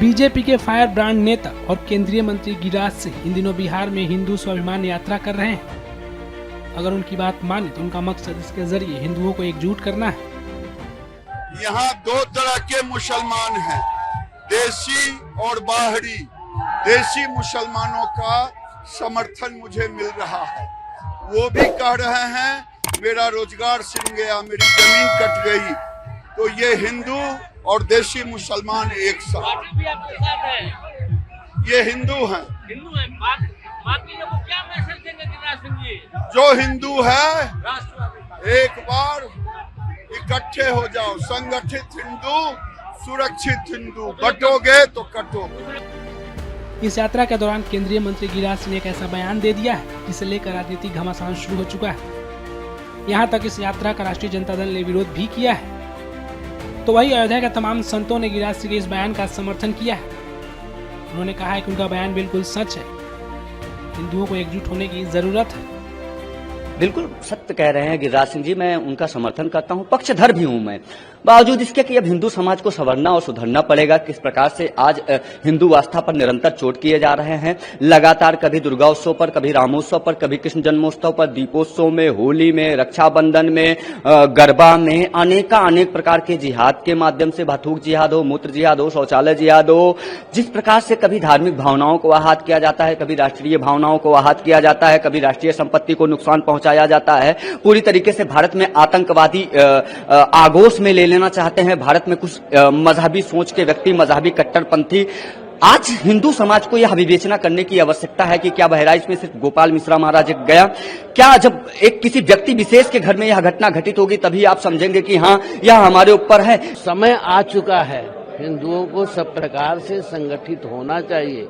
BJP के fire brand नेता और केंद्रीय मंत्री गिरिराज सिंह इन दिनों बिहार में हिंदू स्वाभिमान यात्रा कर रहे हैं। अगर उनकी बात माने तो उनका मकसद इसके जरिए हिंदुओं को एकजुट करना है। यहाँ दो तरह के मुसलमान हैं, देशी और बाहरी। देशी मुसलमानों का समर्थन मुझे मिल रहा है। वो भी कह रहे हैं मेरा रोजगार छिन गया, मेरी जमीन कट गई। तो ये हिंदू और देशी मुसलमान एक साथ, भी आपके साथ है। ये हिंदू हैं। हिंदू हैं। बाकी लोगों को क्या मैसेज देंगे गिरिराज सिंह जी? जो हिंदू है राष्ट्रवादी एक बार इकट्ठे हो जाओ। संगठित हिंदू, सुरक्षित हिंदू। बटोगे तो कटोगे। इस यात्रा के दौरान केंद्रीय मंत्री गिरिराज सिंह ने एक ऐसा बयान दे दिया है जिसे लेकर राजनीतिक घमासान शुरू हो चुका है। यहाँ तक इस यात्रा का राष्ट्रीय जनता दल ने विरोध भी किया है। तो वही अयोध्या के तमाम संतों ने गिरिराज सिंह के इस बयान का समर्थन किया है। उन्होंने कहा है कि उनका बयान बिल्कुल सच है, हिंदुओं को एकजुट होने की जरूरत है। बिल्कुल सत्य कह रहे हैं गिरिराज सिंह जी, मैं उनका समर्थन करता हूं, पक्षधर भी हूं मैं। बावजूद इसके कि अब हिंदू समाज को संवरना और सुधरना पड़ेगा। किस प्रकार से आज हिंदू आस्था पर निरंतर चोट किए जा रहे हैं। लगातार कभी दुर्गा उत्सव पर, कभी रामोत्सव पर, कभी कृष्ण जन्मोत्सव पर, दीपोत्सव में, होली में, रक्षाबंधन में, गरबा में अनेक प्रकार के जिहाद के माध्यम से, भाथूक जिहाद हो, मूत्र जिहाद हो, शौचालय जिहाद हो, जिस प्रकार से कभी धार्मिक भावनाओं को आहत किया जाता है, कभी राष्ट्रीय भावनाओं को आहत किया जाता है, कभी राष्ट्रीय संपत्ति को नुकसान पहुंचाया जाता है। पूरी तरीके से भारत में आतंकवादी आगोश में ले लेना चाहते हैं। भारत में कुछ मजहबी सोच के व्यक्ति, मजहबी कट्टरपंथी। आज हिंदू समाज को यह विवेचना करने की आवश्यकता है कि क्या बहराइच में सिर्फ गोपाल मिश्रा महाराज गया? क्या जब एक किसी व्यक्ति विशेष के घर में यह घटना घटित होगी तभी आप समझेंगे कि हाँ यह हमारे ऊपर है। समय आ चुका है, हिंदुओं को सब प्रकार से संगठित होना चाहिए।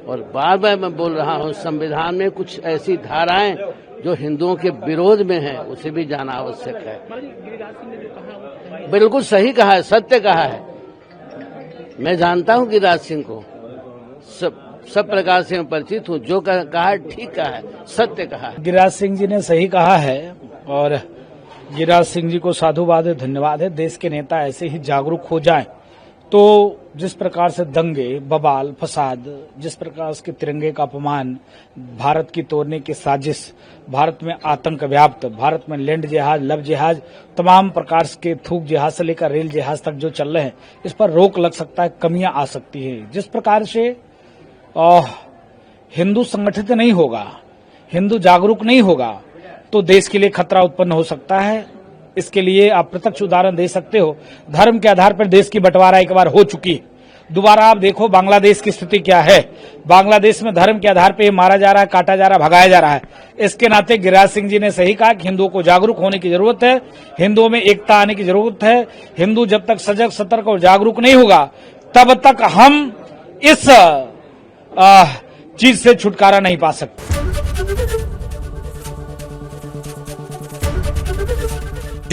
और बार बार मैं बोल रहा हूँ, संविधान में कुछ ऐसी धाराएं जो हिंदुओं के विरोध में है उसे भी जाना आवश्यक है। बिल्कुल सही कहा है, सत्य कहा है। मैं जानता हूं गिरिराज सिंह को, सब प्रकार से मैं परिचित हूं। जो कहा है ठीक कहा है, सत्य कहा है। गिरिराज सिंह जी ने सही कहा है और गिरिराज सिंह जी को साधुवाद है, धन्यवाद है। देश के नेता ऐसे ही जागरूक हो जाएं तो जिस प्रकार से दंगे, बवाल, फसाद, जिस प्रकार से तिरंगे का अपमान, भारत की तोड़ने की साजिश, भारत में आतंक व्याप्त, भारत में लैंड जिहाद, लव जिहाद, तमाम प्रकार के थूक जिहाद से लेकर रेल जिहाद तक जो चल रहे हैं, इस पर रोक लग सकता है, कमियां आ सकती है। जिस प्रकार से हिंदू संगठित नहीं होगा, हिंदू जागरूक नहीं होगा तो देश के लिए खतरा उत्पन्न हो सकता है। इसके लिए आप प्रत्यक्ष उदाहरण दे सकते हो। धर्म के आधार पर देश की बंटवारा एक बार हो चुकी है। दोबारा आप देखो बांग्लादेश की स्थिति क्या है। बांग्लादेश में धर्म के आधार पर मारा जा रहा है, काटा जा रहा है, भगाया जा रहा है। इसके नाते गिरिराज सिंह जी ने सही कहा कि हिंदुओं को जागरूक होने की जरूरत है, हिंदुओं में एकता आने की जरूरत है। हिंदू जब तक सजग, सतर्क और जागरूक नहीं होगा तब तक हम इस चीज से छुटकारा नहीं पा सकते।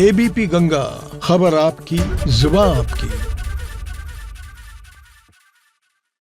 एबीपी गंगा, खबर आपकी, जुबान आपकी।